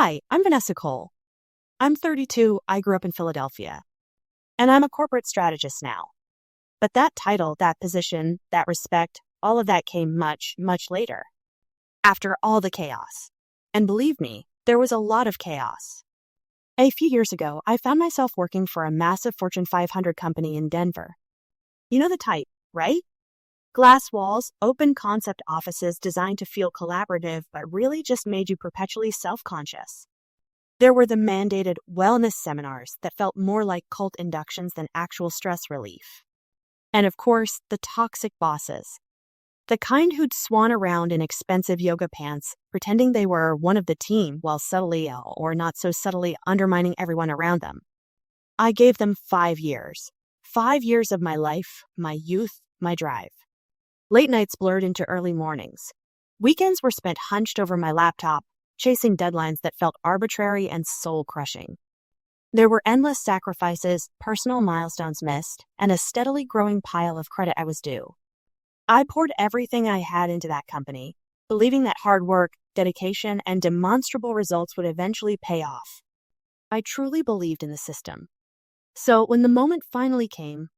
Hi, I'm Vanessa Cole. I'm 32, I grew up in Philadelphia, and I'm a corporate strategist now. But that title, that position, that respect, all of that came much, much later, after all the chaos. And believe me, there was a lot of chaos. A few years ago, I found myself working for a massive Fortune 500 company in Denver. You know the type, right? Glass walls, open concept offices designed to feel collaborative but really just made you perpetually self-conscious. There were the mandated wellness seminars that felt more like cult inductions than actual stress relief. And of course, the toxic bosses. The kind who'd swan around in expensive yoga pants, pretending they were one of the team while subtly or not so subtly undermining everyone around them. I gave them 5 years. 5 years of my life, my youth, my drive. Late nights blurred into early mornings. Weekends were spent hunched over my laptop, chasing deadlines that felt arbitrary and soul-crushing. There were endless sacrifices, personal milestones missed, and a steadily growing pile of credit I was due. I poured everything I had into that company, believing that hard work, dedication, and demonstrable results would eventually pay off. I truly believed in the system. So when the moment finally came,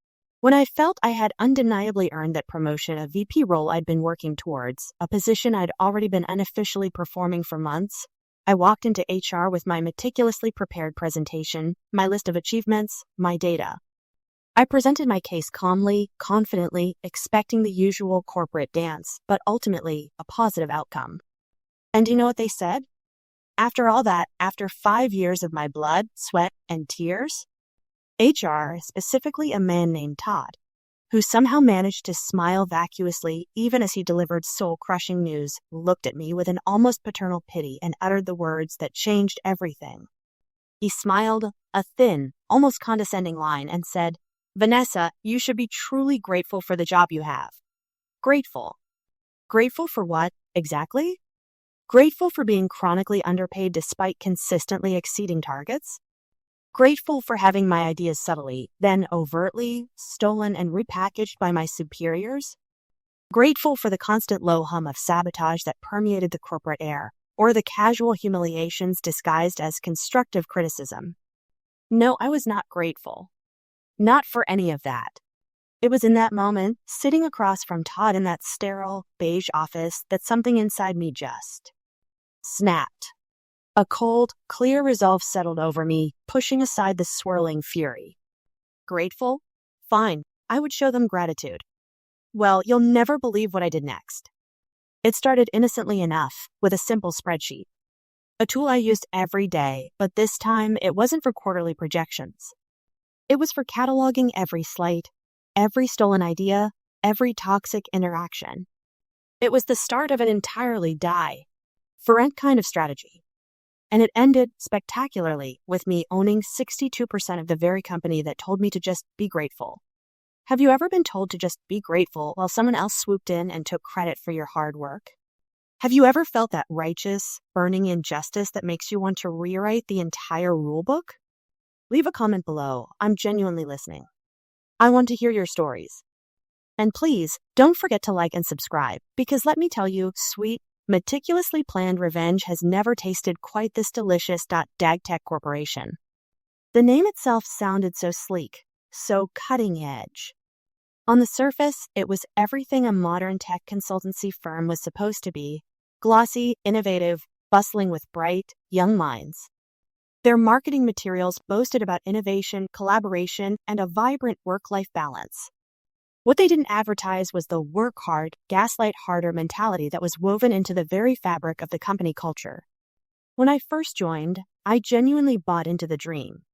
when I felt I had undeniably earned that promotion, a VP role I'd been working towards, a position I'd already been unofficially performing for months, I walked into HR with my meticulously prepared presentation, my list of achievements, my data. I presented my case calmly, confidently, expecting the usual corporate dance, but ultimately a positive outcome. And do you know what they said? After all that, after 5 years of my blood, sweat, and tears, HR, specifically a man named Todd, who somehow managed to smile vacuously even as he delivered soul-crushing news, looked at me with an almost paternal pity and uttered the words that changed everything. He smiled, a thin, almost condescending line, and said, "Vanessa, you should be truly grateful for the job you have." Grateful. Grateful for what, exactly? Grateful for being chronically underpaid despite consistently exceeding targets? Grateful for having my ideas subtly, then overtly, stolen and repackaged by my superiors? Grateful for the constant low hum of sabotage that permeated the corporate air, or the casual humiliations disguised as constructive criticism? No, I was not grateful. Not for any of that. It was in that moment, sitting across from Todd in that sterile, beige office, that something inside me just snapped. A cold, clear resolve settled over me, pushing aside the swirling fury. Grateful? Fine, I would show them gratitude. Well, you'll never believe what I did next. It started innocently enough, with a simple spreadsheet. A tool I used every day, but this time it wasn't for quarterly projections. It was for cataloging every slight, every stolen idea, every toxic interaction. It was the start of an entirely for rent kind of strategy. And it ended spectacularly with me owning 62% of the very company that told me to just be grateful. Have you ever been told to just be grateful while someone else swooped in and took credit for your hard work? Have you ever felt that righteous, burning injustice that makes you want to rewrite the entire rulebook? Leave a comment below. I'm genuinely listening. I want to hear your stories. And please, don't forget to like and subscribe, because let me tell you, sweet, meticulously planned revenge has never tasted quite this delicious. DagTech Corporation. The name itself sounded so sleek, so cutting edge. On the surface, it was everything a modern tech consultancy firm was supposed to be: glossy, innovative, bustling with bright, young minds. Their marketing materials boasted about innovation, collaboration, and a vibrant work-life balance. What they didn't advertise was the work hard, gaslight harder mentality that was woven into the very fabric of the company culture. When I first joined, I genuinely bought into the dream.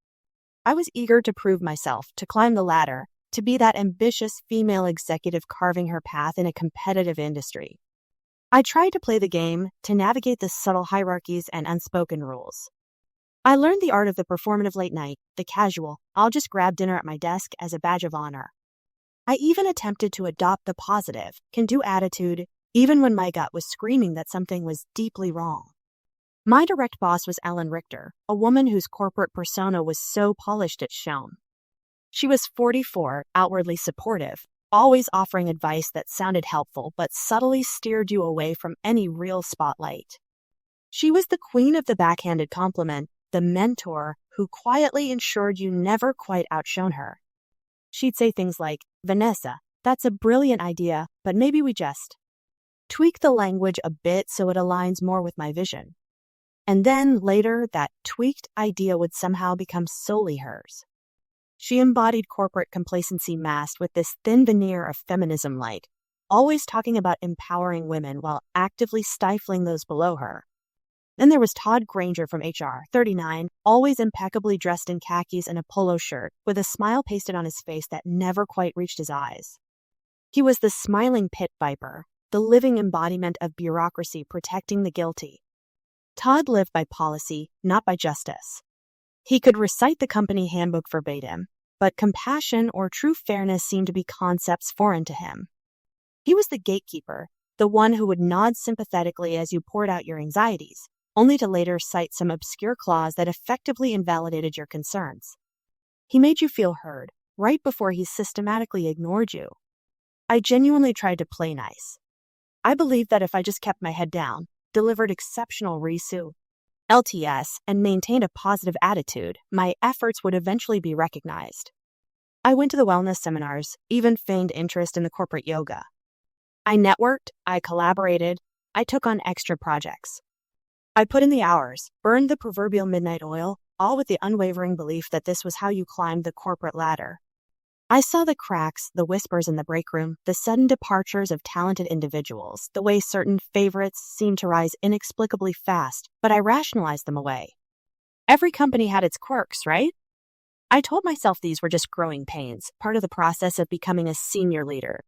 I was eager to prove myself, to climb the ladder, to be that ambitious female executive carving her path in a competitive industry. I tried to play the game, to navigate the subtle hierarchies and unspoken rules. I learned the art of the performative late night, the casual, I'll just grab dinner at my desk as a badge of honor. I even attempted to adopt the positive, can-do attitude, even when my gut was screaming that something was deeply wrong. My direct boss was Ellen Richter, a woman whose corporate persona was so polished it shone. She was 44, outwardly supportive, always offering advice that sounded helpful but subtly steered you away from any real spotlight. She was the queen of the backhanded compliment, the mentor who quietly ensured you never quite outshone her. She'd say things like, "Vanessa, that's a brilliant idea, but maybe we just tweak the language a bit so it aligns more with my vision." And then later, that tweaked idea would somehow become solely hers. She embodied corporate complacency masked with this thin veneer of feminism light, always talking about empowering women while actively stifling those below her. Then there was Todd Granger from HR, 39, always impeccably dressed in khakis and a polo shirt, with a smile pasted on his face that never quite reached his eyes. He was the smiling pit viper, the living embodiment of bureaucracy protecting the guilty. Todd lived by policy, not by justice. He could recite the company handbook verbatim, but compassion or true fairness seemed to be concepts foreign to him. He was the gatekeeper, the one who would nod sympathetically as you poured out your anxieties, only to later cite some obscure clause that effectively invalidated your concerns. He made you feel heard, right before he systematically ignored you. I genuinely tried to play nice. I believed that if I just kept my head down, delivered exceptional RISU, LTS, and maintained a positive attitude, my efforts would eventually be recognized. I went to the wellness seminars, even feigned interest in the corporate yoga. I networked, I collaborated, I took on extra projects. I put in the hours, burned the proverbial midnight oil, all with the unwavering belief that this was how you climbed the corporate ladder. I saw the cracks, the whispers in the break room, the sudden departures of talented individuals, the way certain favorites seemed to rise inexplicably fast, but I rationalized them away. Every company had its quirks, right? I told myself these were just growing pains, part of the process of becoming a senior leader.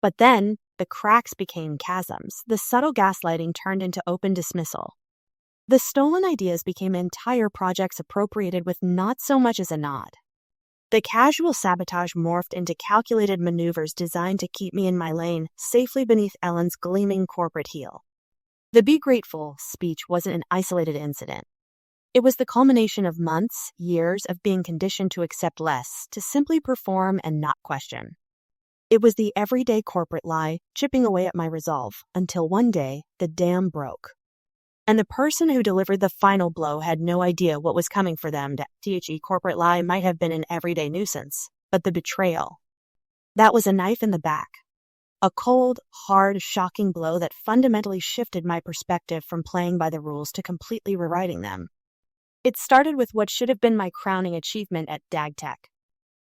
But then, the cracks became chasms. The subtle gaslighting turned into open dismissal. The stolen ideas became entire projects appropriated with not so much as a nod. The casual sabotage morphed into calculated maneuvers designed to keep me in my lane, safely beneath Ellen's gleaming corporate heel. The "Be Grateful" speech wasn't an isolated incident. It was the culmination of months, years of being conditioned to accept less, to simply perform and not question. It was the everyday corporate lie, chipping away at my resolve, until one day, the dam broke. And the person who delivered the final blow had no idea what was coming for them. The corporate lie might have been an everyday nuisance, but the betrayal, that was a knife in the back. A cold, hard, shocking blow that fundamentally shifted my perspective from playing by the rules to completely rewriting them. It started with what should have been my crowning achievement at DagTech.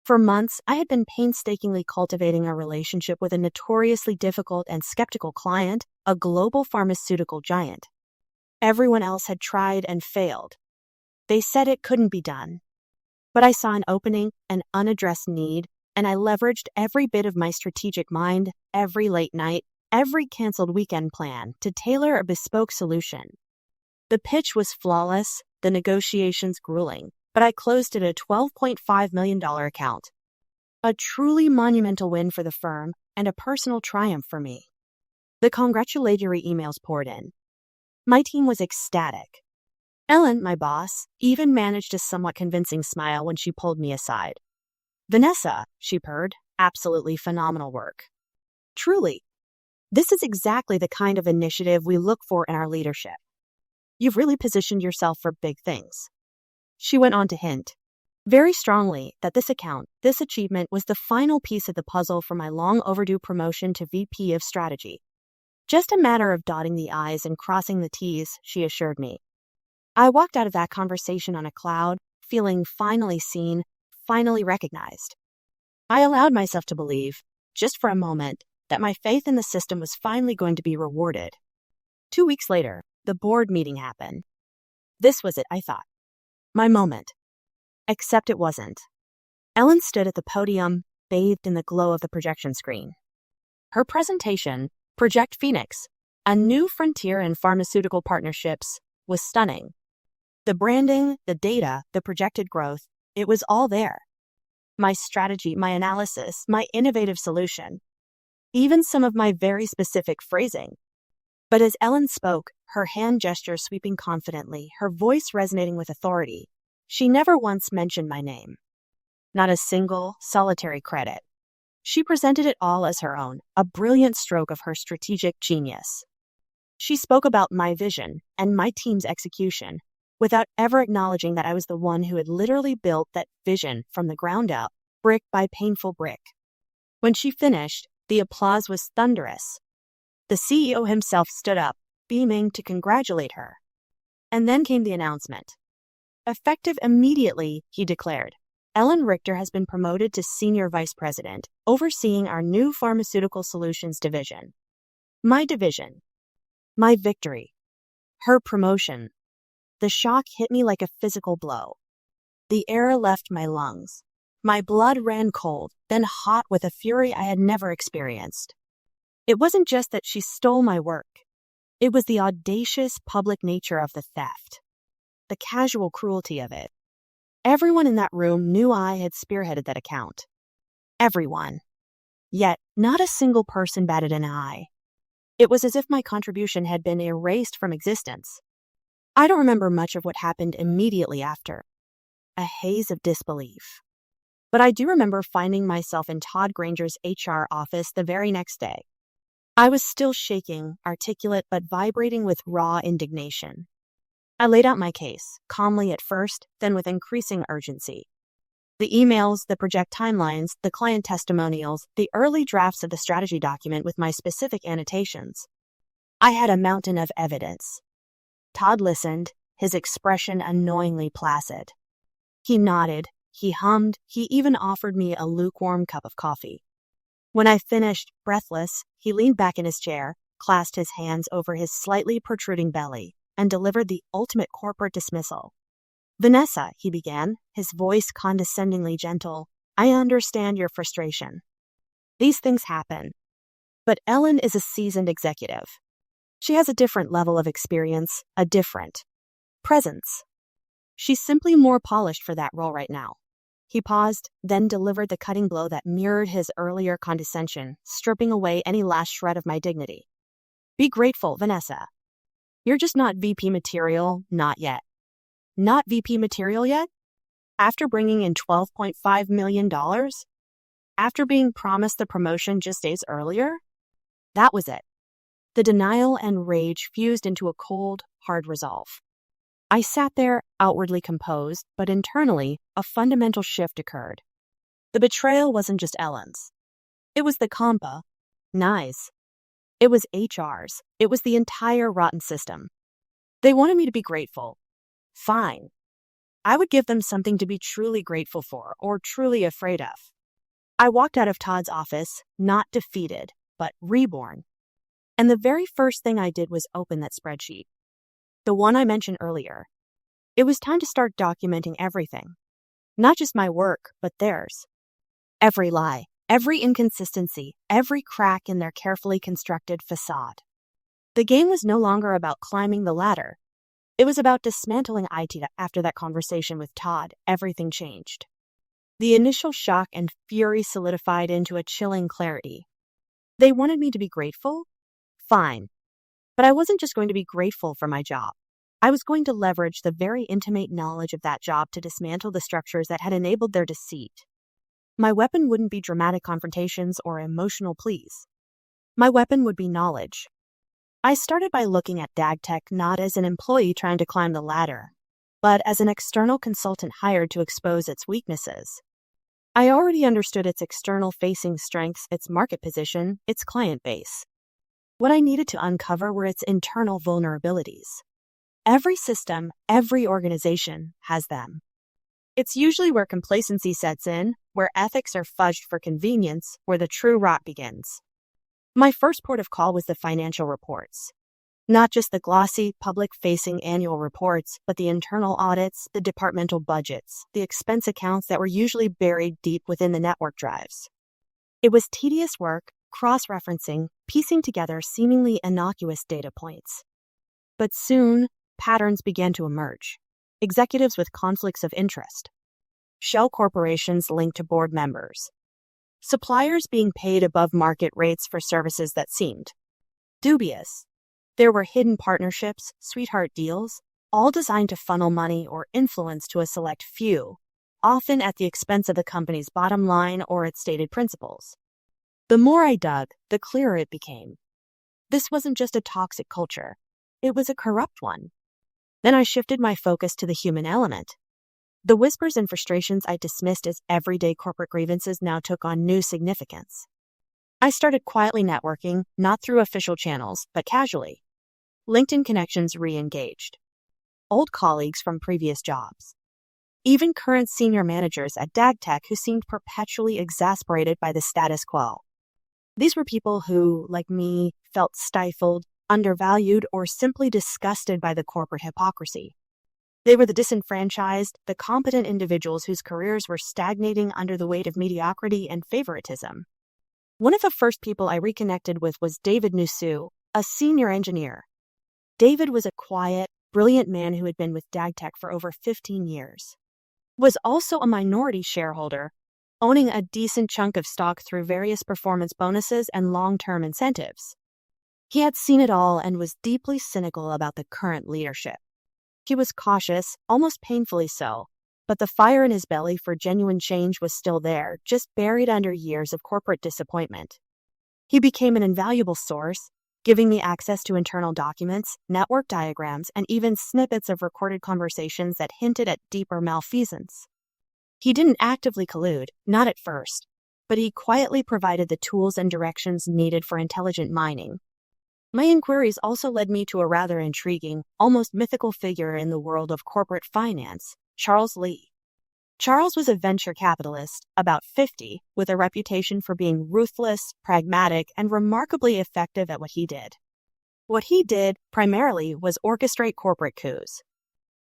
For months, I had been painstakingly cultivating a relationship with a notoriously difficult and skeptical client, a global pharmaceutical giant. Everyone else had tried and failed. They said it couldn't be done. But I saw an opening, an unaddressed need, and I leveraged every bit of my strategic mind, every late night, every canceled weekend plan to tailor a bespoke solution. The pitch was flawless, the negotiations grueling, but I closed at a $12.5 million account. A truly monumental win for the firm and a personal triumph for me. The congratulatory emails poured in. My team was ecstatic. Ellen, my boss, even managed a somewhat convincing smile when she pulled me aside. "Vanessa," she purred, "absolutely phenomenal work. Truly, this is exactly the kind of initiative we look for in our leadership. You've really positioned yourself for big things." She went on to hint, very strongly, that this achievement was the final piece of the puzzle for my long overdue promotion to VP of Strategy. "Just a matter of dotting the I's and crossing the T's," she assured me. I walked out of that conversation on a cloud, feeling finally seen, finally recognized. I allowed myself to believe, just for a moment, that my faith in the system was finally going to be rewarded. 2 weeks later, the board meeting happened. This was it, I thought. My moment. Except it wasn't. Ellen stood at the podium, bathed in the glow of the projection screen. Her presentation, Project Phoenix, a new frontier in pharmaceutical partnerships, was stunning. The branding, the data, the projected growth, it was all there. My strategy, my analysis, my innovative solution, even some of my very specific phrasing. But as Ellen spoke, her hand gesture sweeping confidently, her voice resonating with authority, she never once mentioned my name. Not a single, solitary credit. She presented it all as her own, a brilliant stroke of her strategic genius. She spoke about my vision and my team's execution without ever acknowledging that I was the one who had literally built that vision from the ground up, brick by painful brick. When she finished, the applause was thunderous. The CEO himself stood up, beaming to congratulate her. And then came the announcement. Effective immediately, he declared, Ellen Richter has been promoted to Senior Vice President, overseeing our new Pharmaceutical Solutions division. My division. My victory. Her promotion. The shock hit me like a physical blow. The air left my lungs. My blood ran cold, then hot with a fury I had never experienced. It wasn't just that she stole my work. It was the audacious public nature of the theft. The casual cruelty of it. Everyone in that room knew I had spearheaded that account. Everyone. Yet, not a single person batted an eye. It was as if my contribution had been erased from existence. I don't remember much of what happened immediately after. A haze of disbelief. But I do remember finding myself in Todd Granger's HR office the very next day. I was still shaking, articulate but vibrating with raw indignation. I laid out my case, calmly at first, then with increasing urgency. The emails, the project timelines, the client testimonials, the early drafts of the strategy document with my specific annotations. I had a mountain of evidence. Todd listened, his expression annoyingly placid. He nodded, he hummed, he even offered me a lukewarm cup of coffee. When I finished, breathless, he leaned back in his chair, clasped his hands over his slightly protruding belly, and delivered the ultimate corporate dismissal. Vanessa, he began, his voice condescendingly gentle, I understand your frustration. These things happen. But Ellen is a seasoned executive. She has a different level of experience, a different presence. She's simply more polished for that role right now. He paused, then delivered the cutting blow that mirrored his earlier condescension, stripping away any last shred of my dignity. Be grateful, Vanessa. You're just not VP material, not yet. Not VP material yet? After bringing in $12.5 million? After being promised the promotion just days earlier? That was it. The denial and rage fused into a cold, hard resolve. I sat there, outwardly composed, but internally, a fundamental shift occurred. The betrayal wasn't just Ellen's. It was the compa, Nye's. It was HR's. It was the entire rotten system. They wanted me to be grateful. Fine. I would give them something to be truly grateful for or truly afraid of. I walked out of Todd's office, not defeated, but reborn. And the very first thing I did was open that spreadsheet. The one I mentioned earlier. It was time to start documenting everything. Not just my work, but theirs. Every lie, every inconsistency, every crack in their carefully constructed facade. The game was no longer about climbing the ladder. It was about dismantling IT. After that conversation with Todd, everything changed. The initial shock and fury solidified into a chilling clarity. They wanted me to be grateful? Fine. But I wasn't just going to be grateful for my job. I was going to leverage the very intimate knowledge of that job to dismantle the structures that had enabled their deceit. My weapon wouldn't be dramatic confrontations or emotional pleas. My weapon would be knowledge. I started by looking at DagTech not as an employee trying to climb the ladder, but as an external consultant hired to expose its weaknesses. I already understood its external-facing strengths, its market position, its client base. What I needed to uncover were its internal vulnerabilities. Every system, every organization has them. It's usually where complacency sets in, where ethics are fudged for convenience, where the true rot begins. My first port of call was the financial reports. Not just the glossy, public-facing annual reports, but the internal audits, the departmental budgets, the expense accounts that were usually buried deep within the network drives. It was tedious work, cross-referencing, piecing together seemingly innocuous data points. But soon, patterns began to emerge. Executives with conflicts of interest. Shell corporations linked to board members. Suppliers being paid above market rates for services that seemed dubious. There were hidden partnerships, sweetheart deals, all designed to funnel money or influence to a select few, often at the expense of the company's bottom line or its stated principles. The more I dug, the clearer it became. This wasn't just a toxic culture. It was a corrupt one. Then I shifted my focus to the human element. The whispers and frustrations I dismissed as everyday corporate grievances now took on new significance. I started quietly networking, not through official channels, but casually. LinkedIn connections re-engaged. Old colleagues from previous jobs. Even current senior managers at DagTech who seemed perpetually exasperated by the status quo. These were people who, like me, felt stifled, undervalued, or simply disgusted by the corporate hypocrisy. They were the disenfranchised, the competent individuals whose careers were stagnating under the weight of mediocrity and favoritism. One of the first people I reconnected with was David Nusu, a senior engineer. David was a quiet, brilliant man who had been with DagTech for over 15 years. Was also a minority shareholder, owning a decent chunk of stock through various performance bonuses and long-term incentives. He had seen it all and was deeply cynical about the current leadership. He was cautious, almost painfully so, but the fire in his belly for genuine change was still there, just buried under years of corporate disappointment. He became an invaluable source, giving me access to internal documents, network diagrams, and even snippets of recorded conversations that hinted at deeper malfeasance. He didn't actively collude, not at first, but he quietly provided the tools and directions needed for intelligent mining. My inquiries also led me to a rather intriguing, almost mythical figure in the world of corporate finance, Charles Lee. Charles was a venture capitalist, about 50, with a reputation for being ruthless, pragmatic, and remarkably effective at what he did. What he did, primarily, was orchestrate corporate coups.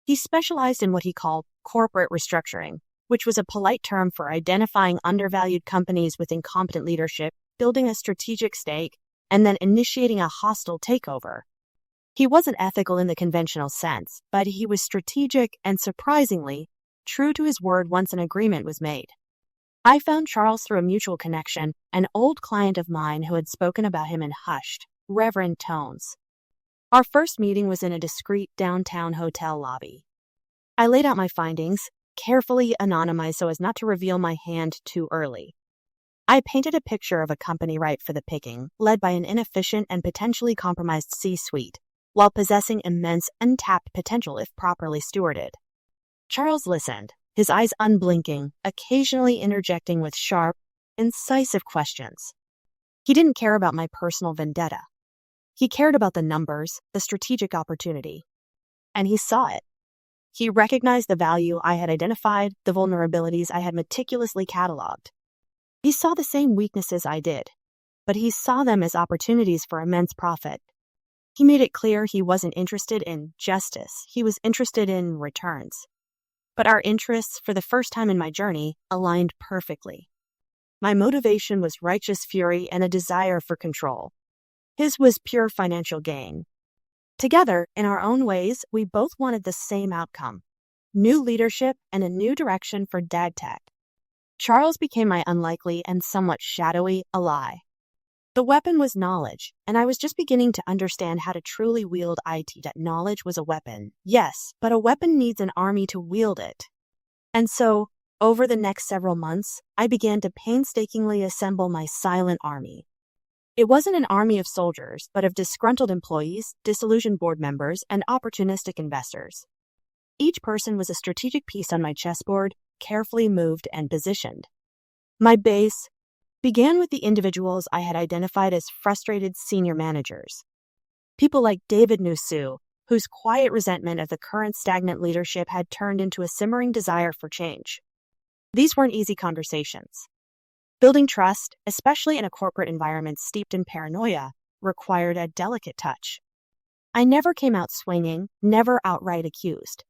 He specialized in what he called corporate restructuring, which was a polite term for identifying undervalued companies with incompetent leadership, building a strategic stake, and then initiating a hostile takeover. He wasn't ethical in the conventional sense, but he was strategic and, surprisingly, true to his word once an agreement was made. I found Charles through a mutual connection, an old client of mine who had spoken about him in hushed, reverent tones. Our first meeting was in a discreet downtown hotel lobby. I laid out my findings, carefully anonymized so as not to reveal my hand too early. I painted a picture of a company ripe for the picking, led by an inefficient and potentially compromised C-suite, while possessing immense untapped potential if properly stewarded. Charles listened, his eyes unblinking, occasionally interjecting with sharp, incisive questions. He didn't care about my personal vendetta. He cared about the numbers, the strategic opportunity. And he saw it. He recognized the value I had identified, the vulnerabilities I had meticulously cataloged. He saw the same weaknesses I did, but he saw them as opportunities for immense profit. He made it clear he wasn't interested in justice, he was interested in returns. But our interests, for the first time in my journey, aligned perfectly. My motivation was righteous fury and a desire for control. His was pure financial gain. Together, in our own ways, we both wanted the same outcome: new leadership and a new direction for DagTech. Charles became my unlikely and somewhat shadowy ally. The weapon was knowledge, and I was just beginning to understand how to truly wield IT. That knowledge was a weapon, yes, but a weapon needs an army to wield it. And so, over the next several months, I began to painstakingly assemble my silent army. It wasn't an army of soldiers, but of disgruntled employees, disillusioned board members, and opportunistic investors. Each person was a strategic piece on my chessboard, carefully moved and positioned. My base began with the individuals I had identified as frustrated senior managers. People like David Nusu, whose quiet resentment of the current stagnant leadership had turned into a simmering desire for change. These weren't easy conversations. Building trust, especially in a corporate environment steeped in paranoia, required a delicate touch. I never came out swinging, never outright accused.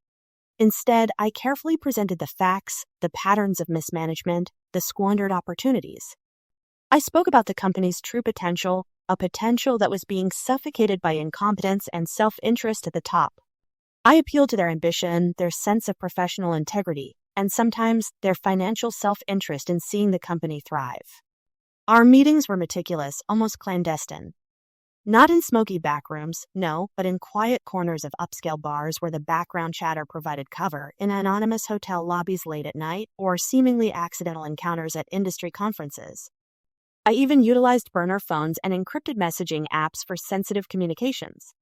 Instead, I carefully presented the facts, the patterns of mismanagement, the squandered opportunities. I spoke about the company's true potential, a potential that was being suffocated by incompetence and self-interest at the top. I appealed to their ambition, their sense of professional integrity, and sometimes their financial self-interest in seeing the company thrive. Our meetings were meticulous, almost clandestine. Not in smoky backrooms, no, but in quiet corners of upscale bars where the background chatter provided cover, in anonymous hotel lobbies late at night, or seemingly accidental encounters at industry conferences. I even utilized burner phones and encrypted messaging apps for sensitive communications.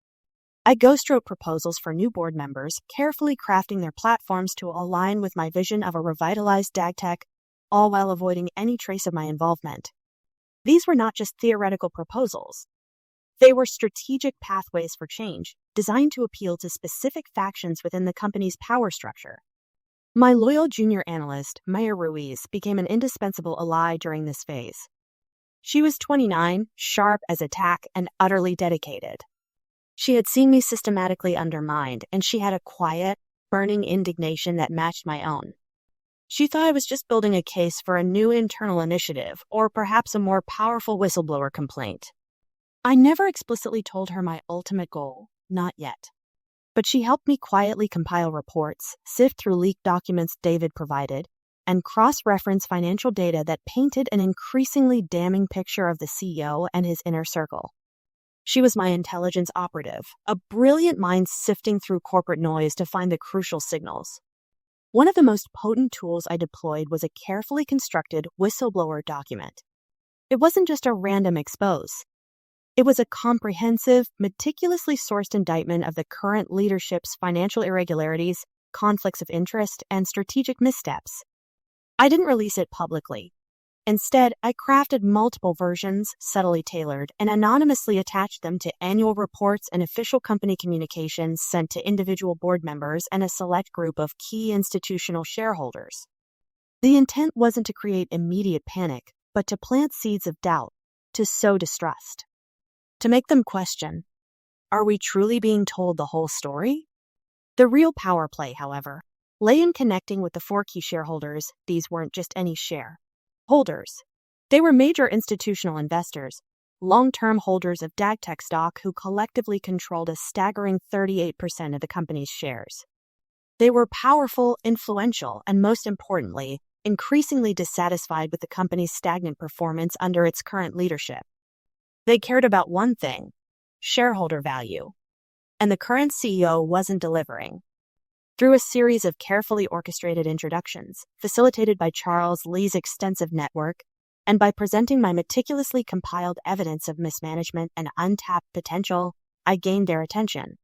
I ghostwrote proposals for new board members, carefully crafting their platforms to align with my vision of a revitalized DagTech, all while avoiding any trace of my involvement. These were not just theoretical proposals. They were strategic pathways for change, designed to appeal to specific factions within the company's power structure. My loyal junior analyst, Maya Ruiz, became an indispensable ally during this phase. She was 29, sharp as a tack, and utterly dedicated. She had seen me systematically undermined, and she had a quiet, burning indignation that matched my own. She thought I was just building a case for a new internal initiative, or perhaps a more powerful whistleblower complaint. I never explicitly told her my ultimate goal, not yet. But she helped me quietly compile reports, sift through leaked documents David provided, and cross-reference financial data that painted an increasingly damning picture of the CEO and his inner circle. She was my intelligence operative, a brilliant mind sifting through corporate noise to find the crucial signals. One of the most potent tools I deployed was a carefully constructed whistleblower document. It wasn't just a random expose. It was a comprehensive, meticulously sourced indictment of the current leadership's financial irregularities, conflicts of interest, and strategic missteps. I didn't release it publicly. Instead, I crafted multiple versions, subtly tailored, and anonymously attached them to annual reports and official company communications sent to individual board members and a select group of key institutional shareholders. The intent wasn't to create immediate panic, but to plant seeds of doubt, to sow distrust. To make them question, are we truly being told the whole story? The real power play, however, lay in connecting with the four key shareholders. These weren't just any shareholders. They were major institutional investors, long-term holders of DagTech stock who collectively controlled a staggering 38% of the company's shares. They were powerful, influential, and most importantly, increasingly dissatisfied with the company's stagnant performance under its current leadership. They cared about one thing: shareholder value. And the current CEO wasn't delivering. Through a series of carefully orchestrated introductions, facilitated by Charles Lee's extensive network, and by presenting my meticulously compiled evidence of mismanagement and untapped potential, I gained their attention.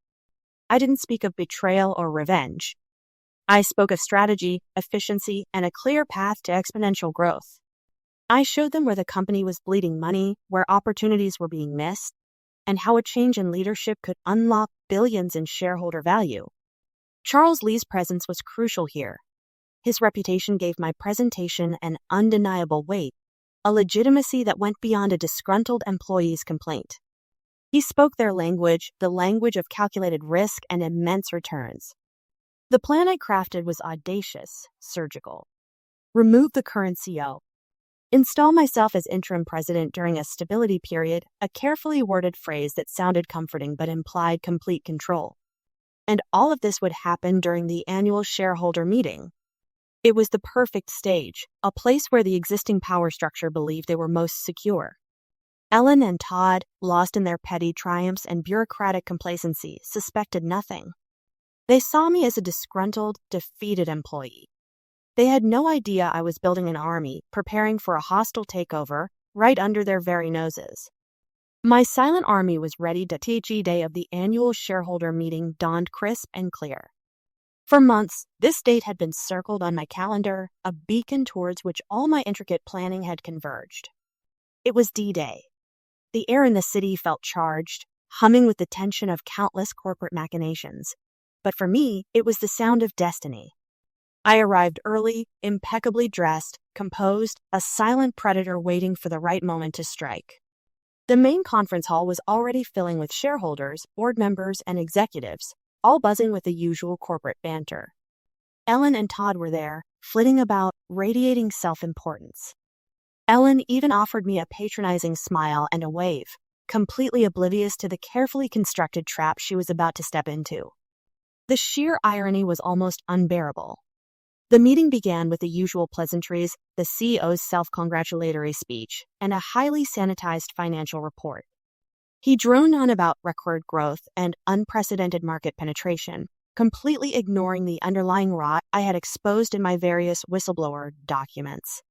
I didn't speak of betrayal or revenge. I spoke of strategy, efficiency, and a clear path to exponential growth. I showed them where the company was bleeding money, where opportunities were being missed, and how a change in leadership could unlock billions in shareholder value. Charles Lee's presence was crucial here. His reputation gave my presentation an undeniable weight, a legitimacy that went beyond a disgruntled employee's complaint. He spoke their language, the language of calculated risk and immense returns. The plan I crafted was audacious, surgical. Remove the current CEO. Install myself as interim president during a stability period, a carefully worded phrase that sounded comforting but implied complete control. And all of this would happen during the annual shareholder meeting. It was the perfect stage, a place where the existing power structure believed they were most secure. Ellen and Todd, lost in their petty triumphs and bureaucratic complacency, suspected nothing. They saw me as a disgruntled, defeated employee. They had no idea I was building an army, preparing for a hostile takeover, right under their very noses. My silent army was ready. The TG day of the annual shareholder meeting dawned crisp and clear. For months, this date had been circled on my calendar, a beacon towards which all my intricate planning had converged. It was D-Day. The air in the city felt charged, humming with the tension of countless corporate machinations. But for me, it was the sound of destiny. I arrived early, impeccably dressed, composed, a silent predator waiting for the right moment to strike. The main conference hall was already filling with shareholders, board members, and executives, all buzzing with the usual corporate banter. Ellen and Todd were there, flitting about, radiating self-importance. Ellen even offered me a patronizing smile and a wave, completely oblivious to the carefully constructed trap she was about to step into. The sheer irony was almost unbearable. The meeting began with the usual pleasantries, the CEO's self-congratulatory speech, and a highly sanitized financial report. He droned on about record growth and unprecedented market penetration, completely ignoring the underlying rot I had exposed in my various whistleblower documents.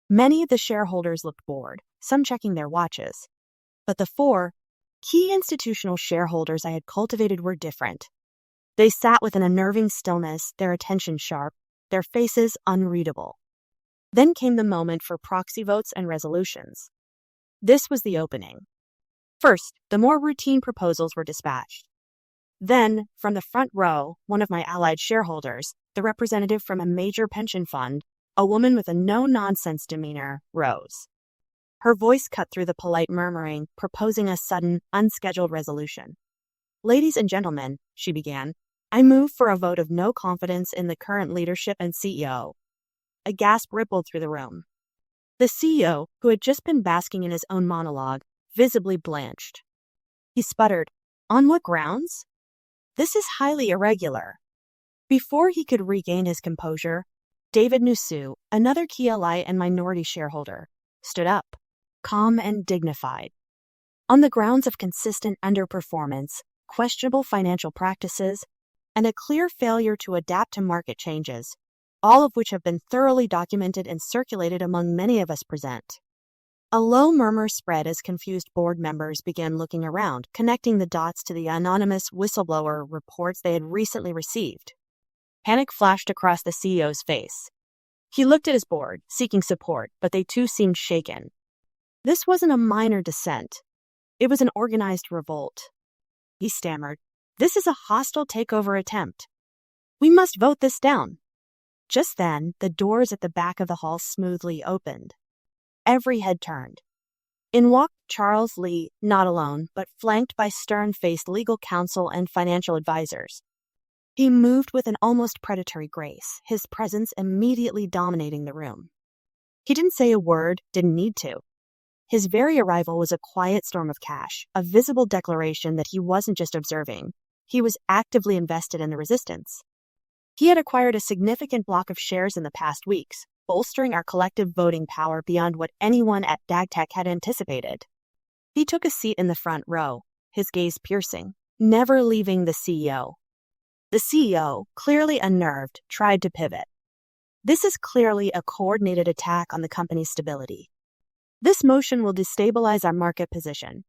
Many of the shareholders looked bored, some checking their watches. But the 4 key institutional shareholders I had cultivated were different. They sat with an unnerving stillness, their attention sharp, their faces unreadable. Then came the moment for proxy votes and resolutions. This was the opening. First, the more routine proposals were dispatched. Then, from the front row, one of my allied shareholders, the representative from a major pension fund, a woman with a no-nonsense demeanor, rose. Her voice cut through the polite murmuring, proposing a sudden, unscheduled resolution. "Ladies and gentlemen," she began, "I move for a vote of no confidence in the current leadership and CEO." A gasp rippled through the room. The CEO, who had just been basking in his own monologue, visibly blanched. He sputtered, "On what grounds? This is highly irregular." Before he could regain his composure, David Nusu, another key ally and minority shareholder, stood up, calm and dignified. On the grounds of consistent underperformance, questionable financial practices, and a clear failure to adapt to market changes, all of which have been thoroughly documented and circulated among many of us present. A low murmur spread as confused board members began looking around, connecting the dots to the anonymous whistleblower reports they had recently received. Panic flashed across the CEO's face. He looked at his board, seeking support, but they too seemed shaken. This wasn't a minor dissent. It was an organized revolt. He stammered, "This is a hostile takeover attempt. We must vote this down." Just then, the doors at the back of the hall smoothly opened. Every head turned. In walked Charles Lee, not alone, but flanked by stern-faced legal counsel and financial advisors. He moved with an almost predatory grace, his presence immediately dominating the room. He didn't say a word, didn't need to. His very arrival was a quiet storm of cash, a visible declaration that he wasn't just observing. He was actively invested in the resistance. He had acquired a significant block of shares in the past weeks, bolstering our collective voting power beyond what anyone at DagTech had anticipated. He took a seat in the front row, his gaze piercing, never leaving the CEO. The CEO, clearly unnerved, tried to pivot. This is clearly a coordinated attack on the company's stability. This motion will destabilize our market position.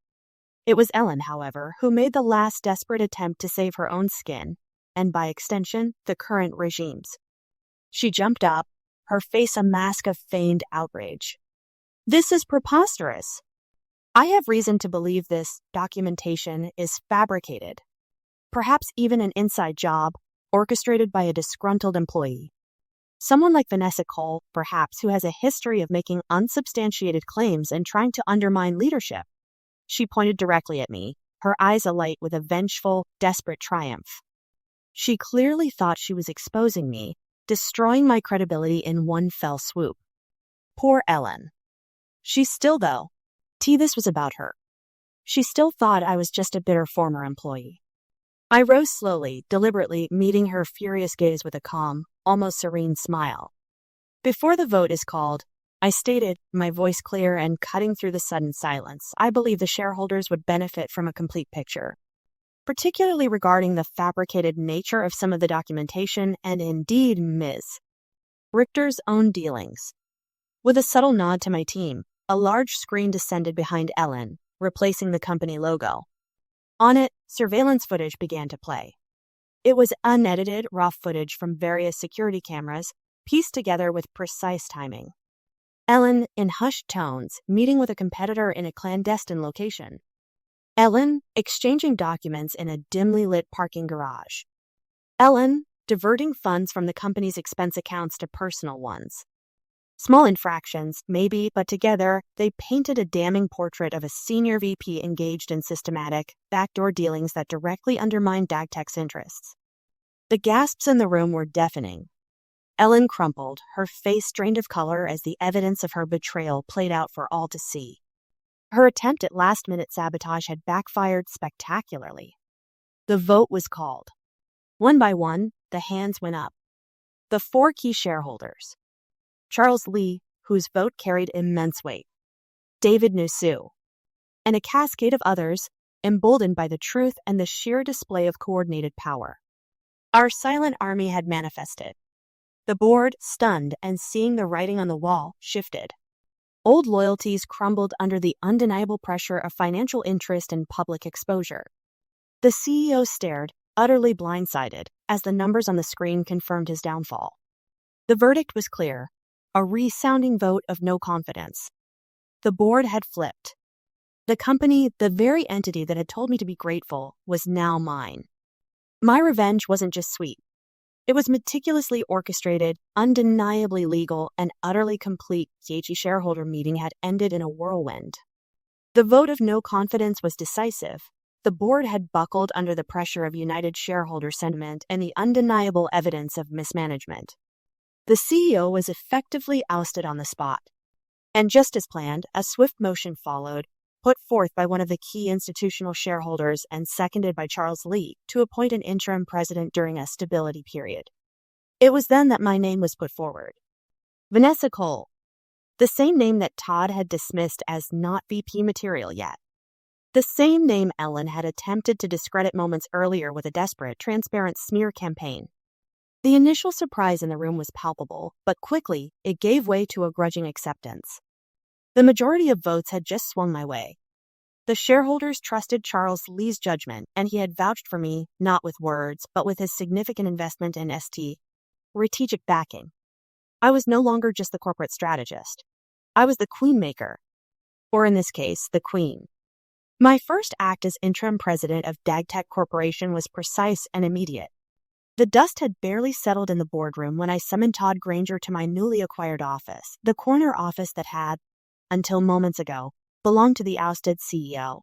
It was Ellen, however, who made the last desperate attempt to save her own skin, and by extension, the current regime's. She jumped up, her face a mask of feigned outrage. "This is preposterous. I have reason to believe this documentation is fabricated, perhaps even an inside job, orchestrated by a disgruntled employee. Someone like Vanessa Cole, perhaps, who has a history of making unsubstantiated claims and trying to undermine leadership." She pointed directly at me, her eyes alight with a vengeful, desperate triumph. She clearly thought she was exposing me, destroying my credibility in one fell swoop. Poor Ellen. She still, though, this was about her. She still thought I was just a bitter former employee. I rose slowly, deliberately, meeting her furious gaze with a calm, almost serene smile. "Before the vote is called," I stated, my voice clear and cutting through the sudden silence, "I believe the shareholders would benefit from a complete picture, particularly regarding the fabricated nature of some of the documentation and indeed Ms. Richter's own dealings." With a subtle nod to my team, a large screen descended behind Ellen, replacing the company logo. On it, surveillance footage began to play. It was unedited, raw footage from various security cameras, pieced together with precise timing. Ellen, in hushed tones, meeting with a competitor in a clandestine location. Ellen, exchanging documents in a dimly lit parking garage. Ellen, diverting funds from the company's expense accounts to personal ones. Small infractions, maybe, but together, they painted a damning portrait of a senior VP engaged in systematic, backdoor dealings that directly undermined DagTech's interests. The gasps in the room were deafening. Ellen crumpled, her face drained of color as the evidence of her betrayal played out for all to see. Her attempt at last-minute sabotage had backfired spectacularly. The vote was called. One by one, the hands went up. The 4 key shareholders. Charles Lee, whose vote carried immense weight. David Nusu. And a cascade of others, emboldened by the truth and the sheer display of coordinated power. Our silent army had manifested. The board, stunned and seeing the writing on the wall, shifted. Old loyalties crumbled under the undeniable pressure of financial interest and public exposure. The CEO stared, utterly blindsided, as the numbers on the screen confirmed his downfall. The verdict was clear, a resounding vote of no confidence. The board had flipped. The company, the very entity that had told me to be grateful, was now mine. My revenge wasn't just sweet. It was meticulously orchestrated, undeniably legal, and utterly complete. The shareholder meeting had ended in a whirlwind. The vote of no confidence was decisive. The board had buckled under the pressure of united shareholder sentiment and the undeniable evidence of mismanagement. The CEO was effectively ousted on the spot. And just as planned, a swift motion followed, put forth by one of the key institutional shareholders and seconded by Charles Lee, to appoint an interim president during a stability period. It was then that my name was put forward. Vanessa Cole, the same name that Todd had dismissed as not VP material yet. The same name Ellen had attempted to discredit moments earlier with a desperate, transparent smear campaign. The initial surprise in the room was palpable, but quickly it gave way to a grudging acceptance. The majority of votes had just swung my way. The shareholders trusted Charles Lee's judgment, and he had vouched for me, not with words, but with his significant investment in strategic backing. I was no longer just the corporate strategist. I was the queenmaker, or in this case, the queen. My first act as interim president of DagTech Corporation was precise and immediate. The dust had barely settled in the boardroom when I summoned Todd Granger to my newly acquired office, the corner office that had, until moments ago, belonged to the ousted CEO.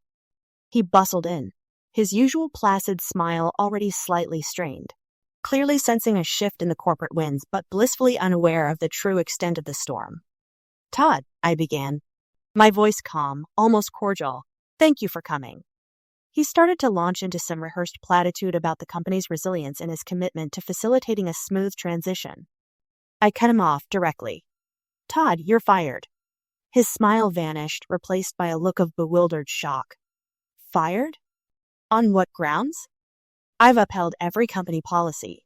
He bustled in, his usual placid smile already slightly strained, clearly sensing a shift in the corporate winds, but blissfully unaware of the true extent of the storm. "Todd," I began, my voice calm, almost cordial, "thank you for coming." He started to launch into some rehearsed platitude about the company's resilience and his commitment to facilitating a smooth transition. I cut him off directly. "Todd, you're fired." His smile vanished, replaced by a look of bewildered shock. "Fired? On what grounds?" "I've upheld every company policy."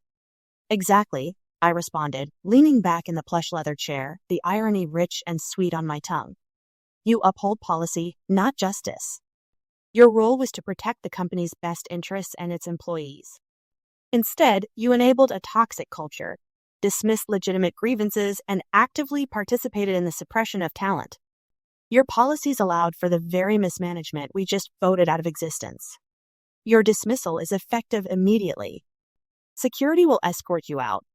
"Exactly," I responded, leaning back in the plush leather chair, the irony rich and sweet on my tongue. "You uphold policy, not justice. Your role was to protect the company's best interests and its employees. Instead, you enabled a toxic culture, dismissed legitimate grievances, and actively participated in the suppression of talent. Your policies allowed for the very mismanagement we just voted out of existence. Your dismissal is effective immediately. Security will escort you out."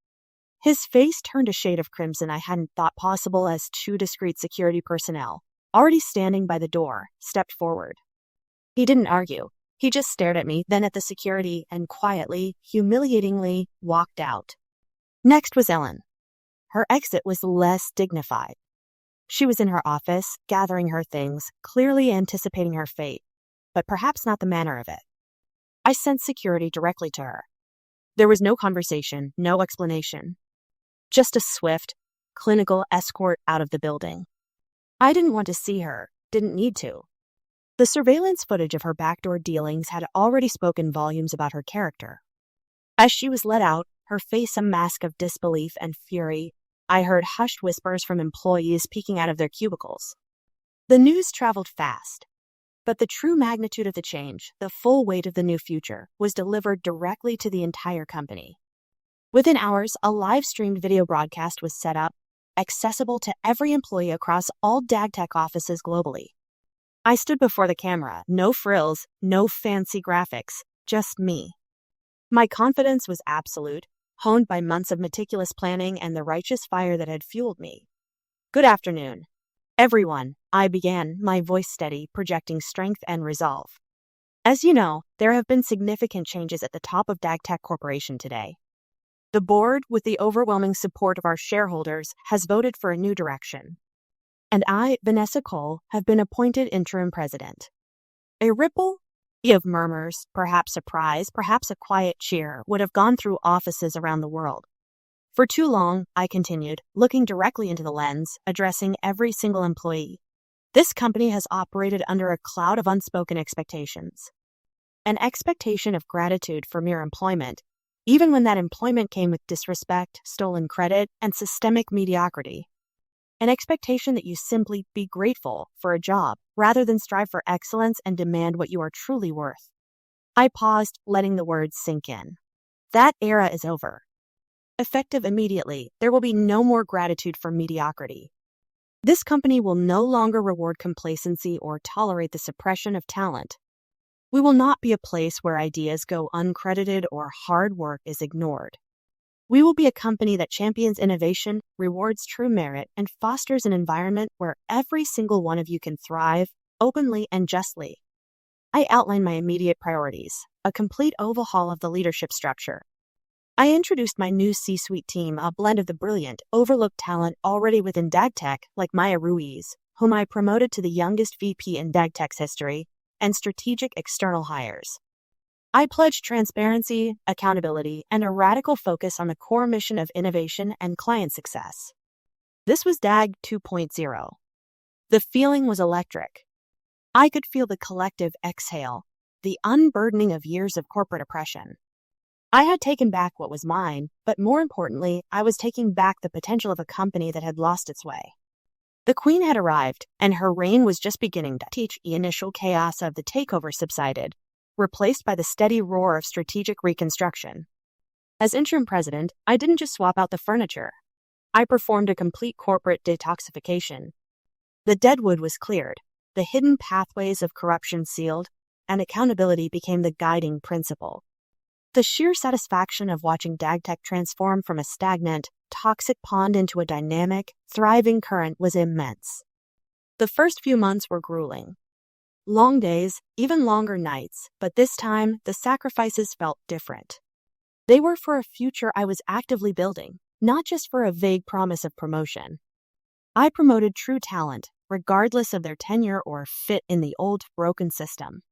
His face turned a shade of crimson I hadn't thought possible as two discreet security personnel, already standing by the door, stepped forward. He didn't argue. He just stared at me, then at the security, and quietly, humiliatingly, walked out. Next was Ellen. Her exit was less dignified. She was in her office, gathering her things, clearly anticipating her fate, but perhaps not the manner of it. I sent security directly to her. There was no conversation, no explanation. Just a swift, clinical escort out of the building. I didn't want to see her, didn't need to. The surveillance footage of her backdoor dealings had already spoken volumes about her character. As she was let out, her face a mask of disbelief and fury, I heard hushed whispers from employees peeking out of their cubicles. The news traveled fast, but the true magnitude of the change, the full weight of the new future, was delivered directly to the entire company. Within hours, a live-streamed video broadcast was set up, accessible to every employee across all DagTech offices globally. I stood before the camera, no frills, no fancy graphics, just me. My confidence was absolute, honed by months of meticulous planning and the righteous fire that had fueled me. "Good afternoon, everyone," I began, my voice steady, projecting strength and resolve. "As you know, there have been significant changes at the top of DagTech Corporation today. The board, with the overwhelming support of our shareholders, has voted for a new direction. And I, Vanessa Cole, have been appointed interim president." A ripple of murmurs, perhaps surprise, perhaps a quiet cheer, would have gone through offices around the world. For too long, I continued, looking directly into the lens, addressing every single employee. This company has operated under a cloud of unspoken expectations. An expectation of gratitude for mere employment, even when that employment came with disrespect, stolen credit, and systemic mediocrity. an expectation that you simply be grateful for a job rather than strive for excellence and demand what you are truly worth. I paused, letting the words sink in. That era is over. Effective immediately, there will be no more gratitude for mediocrity. This company will no longer reward complacency or tolerate the suppression of talent. We will not be a place where ideas go uncredited or hard work is ignored. We will be a company that champions innovation, rewards true merit, and fosters an environment where every single one of you can thrive, openly and justly. I outlined my immediate priorities, a complete overhaul of the leadership structure. I introduced my new C-suite team, a blend of the brilliant, overlooked talent already within DagTech, like Maya Ruiz, whom I promoted to the youngest VP in DagTech's history, and strategic external hires. I pledged transparency, accountability, and a radical focus on the core mission of innovation and client success. This was DAG 2.0. The feeling was electric. I could feel the collective exhale, the unburdening of years of corporate oppression. I had taken back what was mine, but more importantly, I was taking back the potential of a company that had lost its way. The Queen had arrived, and her reign was just beginning to teach. The initial chaos of the takeover subsided, replaced by the steady roar of strategic reconstruction. As interim president, I didn't just swap out the furniture. I performed a complete corporate detoxification. The deadwood was cleared, the hidden pathways of corruption sealed, and accountability became the guiding principle. The sheer satisfaction of watching DagTech transform from a stagnant, toxic pond into a dynamic, thriving current was immense. The first few months were grueling. Long days, even longer nights, but this time, the sacrifices felt different. They were for a future I was actively building, not just for a vague promise of promotion. I promoted true talent, regardless of their tenure or fit in the old, broken system.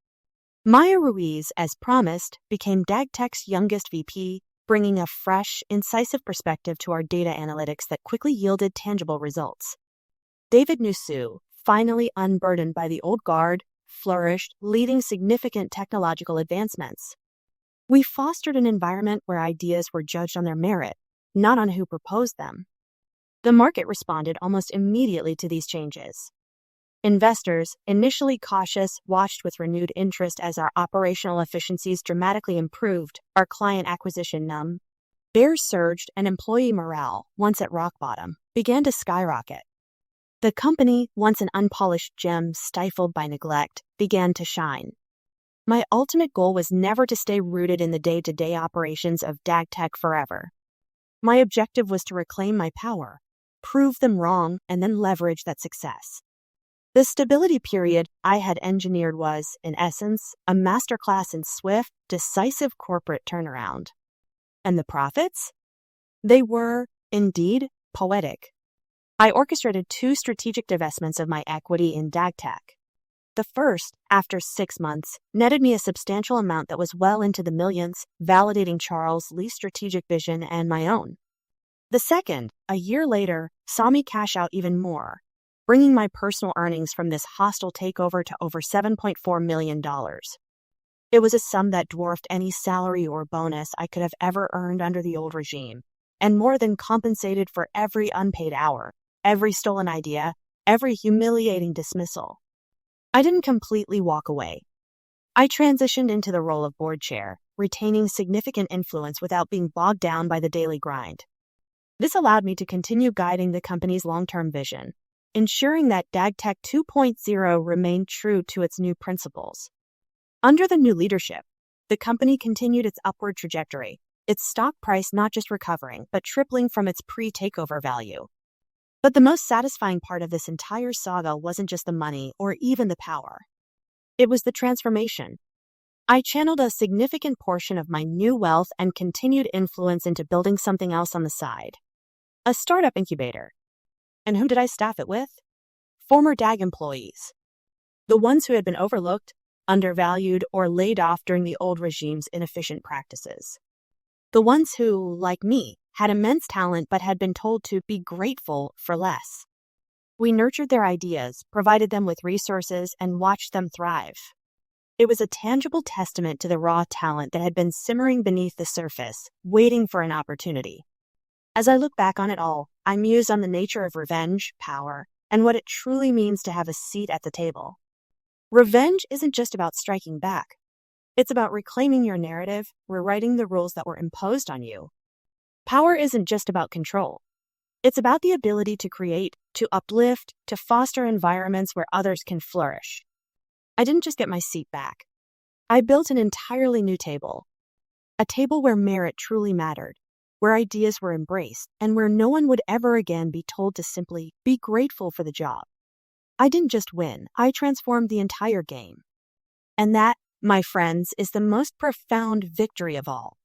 Maya Ruiz, as promised, became DagTech's youngest VP, bringing a fresh, incisive perspective to our data analytics that quickly yielded tangible results. David Nusu, finally unburdened by the old guard, flourished, leading significant technological advancements. We fostered an environment where ideas were judged on their merit, not on who proposed them. The market responded almost immediately to these changes. Investors, initially cautious, watched with renewed interest as our operational efficiencies dramatically improved, our client acquisition bears surged, and employee morale, once at rock bottom, began to skyrocket. The company, once an unpolished gem stifled by neglect, began to shine. My ultimate goal was never to stay rooted in the day-to-day operations of DagTech forever. My objective was to reclaim my power, prove them wrong, and then leverage that success. The stability period I had engineered was, in essence, a masterclass in swift, decisive corporate turnaround. And the profits? They were, indeed, poetic. I orchestrated 2 strategic divestments of my equity in DagTech. The first, after 6 months, netted me a substantial amount that was well into the millions, validating Charles' Lee's strategic vision and my own. The second, a year later, saw me cash out even more, bringing my personal earnings from this hostile takeover to over $7.4 million. It was a sum that dwarfed any salary or bonus I could have ever earned under the old regime, and more than compensated for every unpaid hour, every stolen idea, every humiliating dismissal. I didn't completely walk away. I transitioned into the role of board chair, retaining significant influence without being bogged down by the daily grind. This allowed me to continue guiding the company's long-term vision, ensuring that DagTech 2.0 remained true to its new principles. Under the new leadership, the company continued its upward trajectory, its stock price not just recovering, but tripling from its pre-takeover value. But the most satisfying part of this entire saga wasn't just the money or even the power. It was the transformation. I channeled a significant portion of my new wealth and continued influence into building something else on the side. A startup incubator. And who did I staff it with? Former DAG employees. The ones who had been overlooked, undervalued, or laid off during the old regime's inefficient practices. The ones who, like me, had immense talent but had been told to be grateful for less. We nurtured their ideas, provided them with resources, and watched them thrive. It was a tangible testament to the raw talent that had been simmering beneath the surface, waiting for an opportunity. As I look back on it all, I mused on the nature of revenge, power, and what it truly means to have a seat at the table. Revenge isn't just about striking back. It's about reclaiming your narrative, rewriting the rules that were imposed on you. Power isn't just about control. It's about the ability to create, to uplift, to foster environments where others can flourish. I didn't just get my seat back. I built an entirely new table. A table where merit truly mattered, where ideas were embraced, and where no one would ever again be told to simply be grateful for the job. I didn't just win, I transformed the entire game. And that, my friends, is the most profound victory of all.